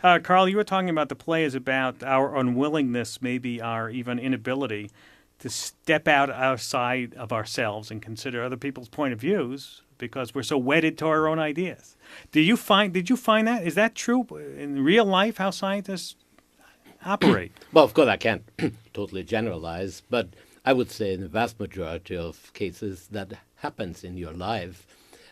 Carl, you were talking about the play is about our unwillingness, maybe our even inability to step out outside of ourselves and consider other people's point of views because we're so wedded to our own ideas. Did you find that? Is that true in real life, how scientists operate? Well, of course, I can't totally generalize, but I would say in the vast majority of cases that happens in your life.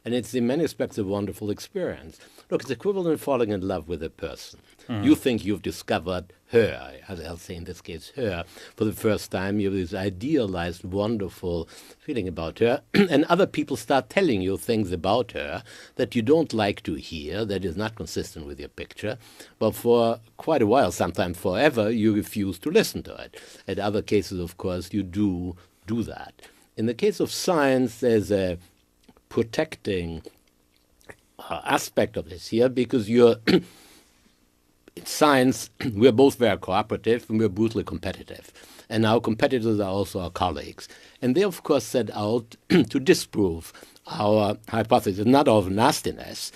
And it's in many respects a wonderful experience. Look, it's equivalent to falling in love with a person. You think you've discovered her, as I'll say in this case, her, for the first time. You have this idealized, wonderful feeling about her. And other people start telling you things about her that you don't like to hear, that is not consistent with your picture. But for quite a while, sometimes forever, you refuse to listen to it. In other cases, of course, you do that. In the case of science, there's a protecting aspect of this here because you're in science, we're both very cooperative and we're brutally competitive. And our competitors are also our colleagues. And they, of course, set out to disprove our hypothesis, not of nastiness,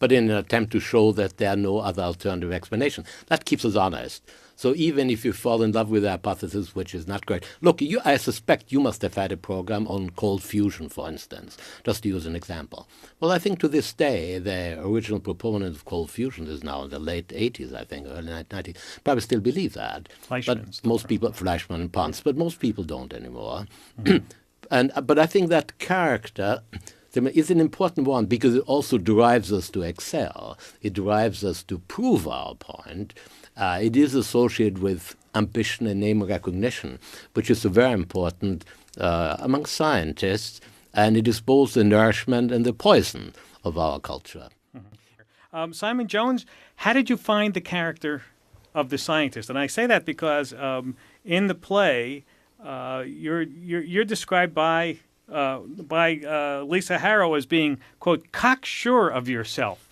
but in an attempt to show that there are no other alternative explanations. That keeps us honest. So even if you fall in love with the hypothesis, which is not great. Look, I suspect you must have had a program on cold fusion, for instance, just to use an example. Well, I think to this day, the original proponent of cold fusion is now in the late 80s, I think, early 90s, probably still believe that. But most people, Fleischmann and Pons, but most people don't anymore. But I think that character is an important one because it also drives us to excel. It drives us to prove our point. It is associated with ambition and name recognition, which is very important among scientists, and it is both the nourishment and the poison of our culture. Simon Jones, how did you find the character of the scientist? And I say that because in the play, you're described by Lisa Harrow as being, quote, cocksure of yourself.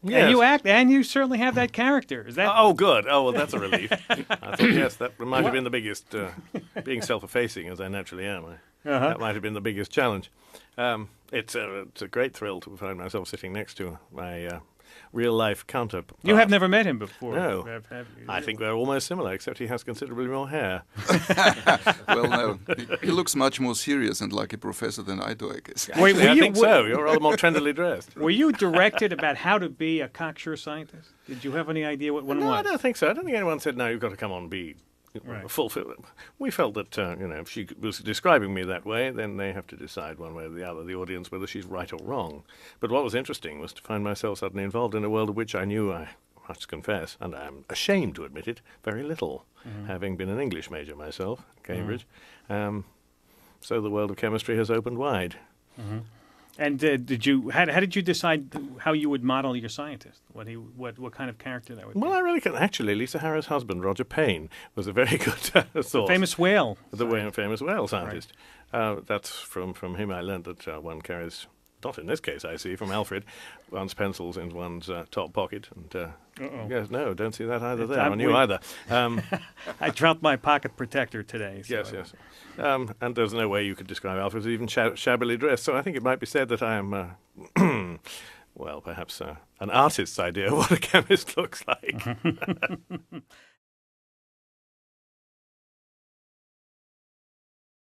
Yes. And you certainly have that character. Is that? Oh, good. Oh, well, that's a relief. I thought, yes, that might have been the biggest, being self-effacing as I naturally am. That might have been the biggest challenge. It's a great thrill to find myself sitting next to my real-life counterpart. You have never met him before. No. Have you? I think we're almost similar, except he has considerably more hair. Well, no, he looks much more serious and like a professor than I do, I guess. Actually, I think so. You're rather more trendily dressed. Were you directed about how to be a cocksure scientist? Did you have any idea what one was? No, I don't think so. I don't think anyone said, no, you've got to come on and be Right. fulfill. We felt that if she was describing me that way, then they have to decide one way or the other, the audience, whether she's right or wrong. But what was interesting was to find myself suddenly involved in a world of which I knew, I must confess, and I'm ashamed to admit it, very little, having been an English major myself at Cambridge. So the world of chemistry has opened wide. And how did you decide how you would model your scientist? What kind of character that would be? Well, I really can. Actually, Lisa Harrow's husband, Roger Payne, was a very good source. Famous whale. Famous whale scientist. Right. That's from him I learned that one carries, not in this case I see, from Alfred, one's pencils in one's top pocket. And yes, no, don't see that either there, on you either. I dropped my pocket protector today. So Yes. And there's no way you could describe Alfred as even shabbily dressed. So I think it might be said that I am, well, perhaps an artist's idea of what a chemist looks like.